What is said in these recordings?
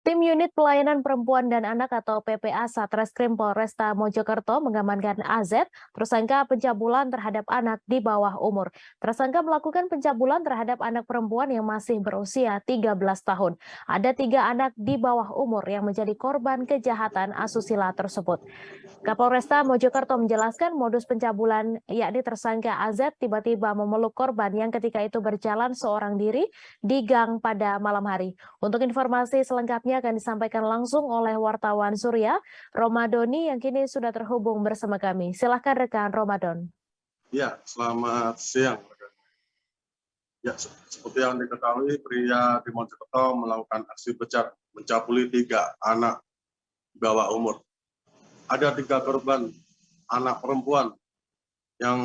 Tim Unit Pelayanan Perempuan dan Anak atau PPA Satreskrim Polresta Mojokerto mengamankan AZ, tersangka pencabulan terhadap anak di bawah umur. Tersangka melakukan pencabulan terhadap anak perempuan yang masih berusia 13 tahun. Ada 3 anak di bawah umur yang menjadi korban kejahatan asusila tersebut. Kapolresta Mojokerto menjelaskan modus pencabulan yakni tersangka AZ tiba-tiba memeluk korban yang ketika itu berjalan seorang diri di gang pada malam hari. Untuk informasi selengkapnya akan disampaikan langsung oleh wartawan Surya, Romadoni yang kini sudah terhubung bersama kami. Silahkan rekan Romadon. Ya, selamat siang. Ya, seperti yang diketahui, pria di Mojokerto melakukan aksi bejat mencabuli 3 anak di bawah umur. Ada 3 korban anak perempuan yang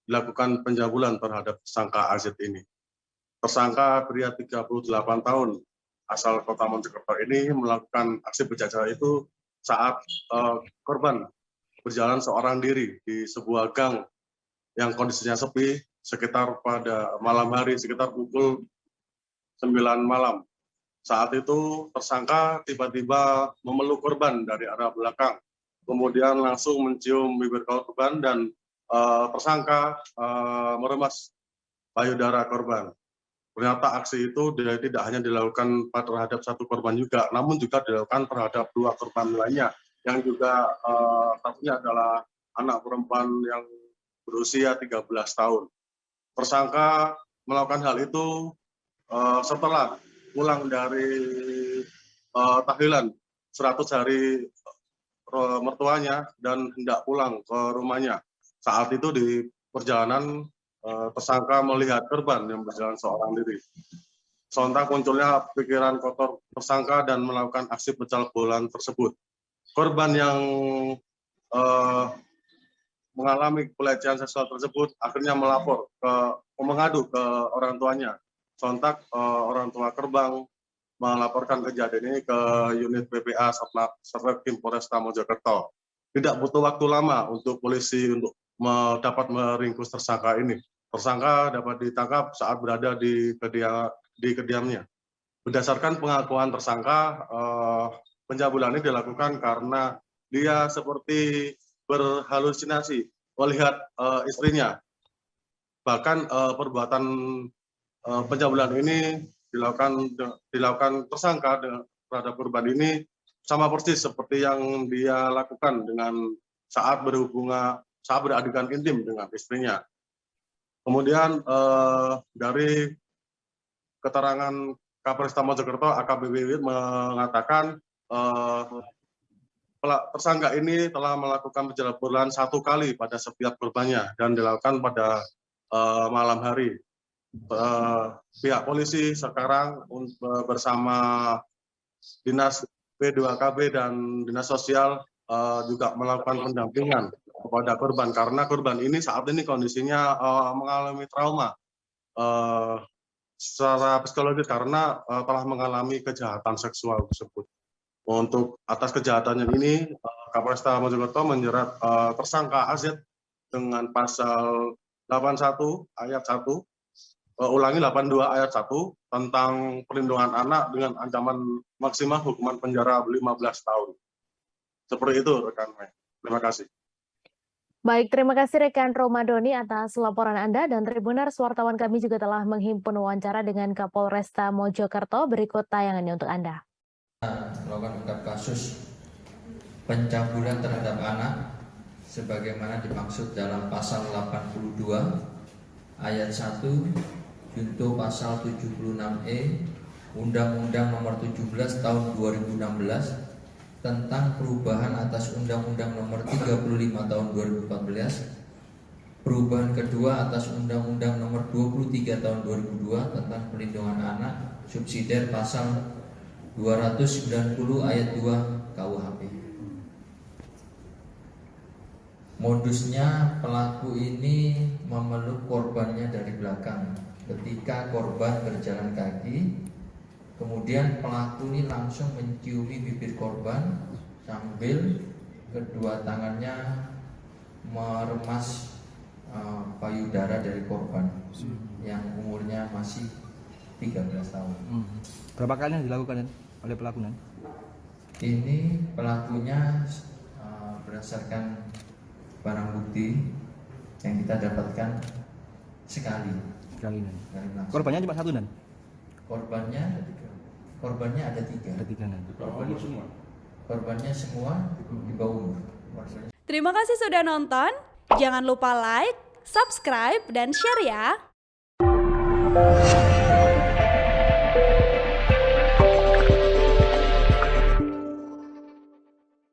dilakukan pencabulan terhadap tersangka AZ ini. Tersangka pria 38 tahun asal kota Mojokerto ini melakukan aksi bejat itu saat korban berjalan seorang diri di sebuah gang yang kondisinya sepi sekitar pada malam hari, sekitar pukul 9 malam. Saat itu tersangka tiba-tiba memeluk korban dari arah belakang, kemudian langsung mencium bibir korban dan tersangka meremas payudara korban. Ternyata aksi itu tidak hanya dilakukan terhadap 1 korban juga, namun juga dilakukan terhadap 2 korban lainnya, yang juga satunya adalah anak perempuan yang berusia 13 tahun. Tersangka melakukan hal itu setelah pulang dari tahlilan 100 hari mertuanya dan hendak pulang ke rumahnya. Saat itu di perjalanan tersangka melihat korban yang berjalan seorang diri. Sontak munculnya pikiran kotor tersangka dan melakukan aksi pencabulan tersebut. Korban yang mengalami pelecehan seksual tersebut akhirnya mengadu ke orang tuanya. Sontak orang tua korban melaporkan kejadian ini ke unit PPA Satreskrim Polresta Mojokerto. Tidak butuh waktu lama untuk polisi untuk dapat meringkus tersangka ini. Tersangka dapat ditangkap saat berada di kediamannya. Berdasarkan pengakuan tersangka, pencabulan ini dilakukan karena dia seperti berhalusinasi melihat istrinya. Bahkan perbuatan pencabulan ini dilakukan tersangka terhadap korban ini sama persis seperti yang dia lakukan dengan saat beradegan intim dengan istrinya. Kemudian dari keterangan Kapolresta Mojokerto AKBP Wiwit mengatakan tersangka ini telah melakukan pencabulan 1 kali pada setiap korbannya dan dilakukan pada malam hari. Pihak polisi sekarang bersama Dinas P2KB dan Dinas Sosial juga melakukan pendampingan kepada korban karena korban ini saat ini kondisinya mengalami trauma secara psikologis karena telah mengalami kejahatan seksual tersebut. Untuk atas kejahatannya ini, Kapolresta Mojokerto menjerat tersangka AZ dengan pasal 81 ayat 1, 82 ayat 1 tentang perlindungan anak dengan ancaman maksimal hukuman penjara 15 tahun. Seperti itu rekan. Terima kasih. Baik, terima kasih rekan Romadoni atas laporan Anda dan Tribuners wartawan kami juga telah menghimpun wawancara dengan Kapolresta Mojokerto. Berikut tayangannya untuk Anda. Melakukan ungkap kasus pencabulan terhadap anak sebagaimana dimaksud dalam pasal 82 ayat 1 junto pasal 76E Undang-Undang Nomor 17 Tahun 2016 tentang perubahan atas Undang-Undang Nomor 35 Tahun 2014, perubahan kedua atas Undang-Undang Nomor 23 Tahun 2002 tentang perlindungan anak subsidiar pasal 290 ayat 2 KUHP. Modusnya pelaku ini memeluk korbannya dari belakang ketika korban berjalan kaki. Kemudian pelaku ini langsung menciumi bibir korban sambil kedua tangannya meremas payudara dari korban yang umurnya masih 13 tahun. Berapa kali yang dilakukan? oleh pelaku nan? Ini pelakunya berdasarkan barang bukti yang kita dapatkan sekali Nan. langsung. Korbannya cuma satu nan? Korbannya ada tiga. Ada 3 nan. Korbannya semua di bawah umur. Terima kasih sudah nonton. Jangan lupa like, subscribe, dan share ya.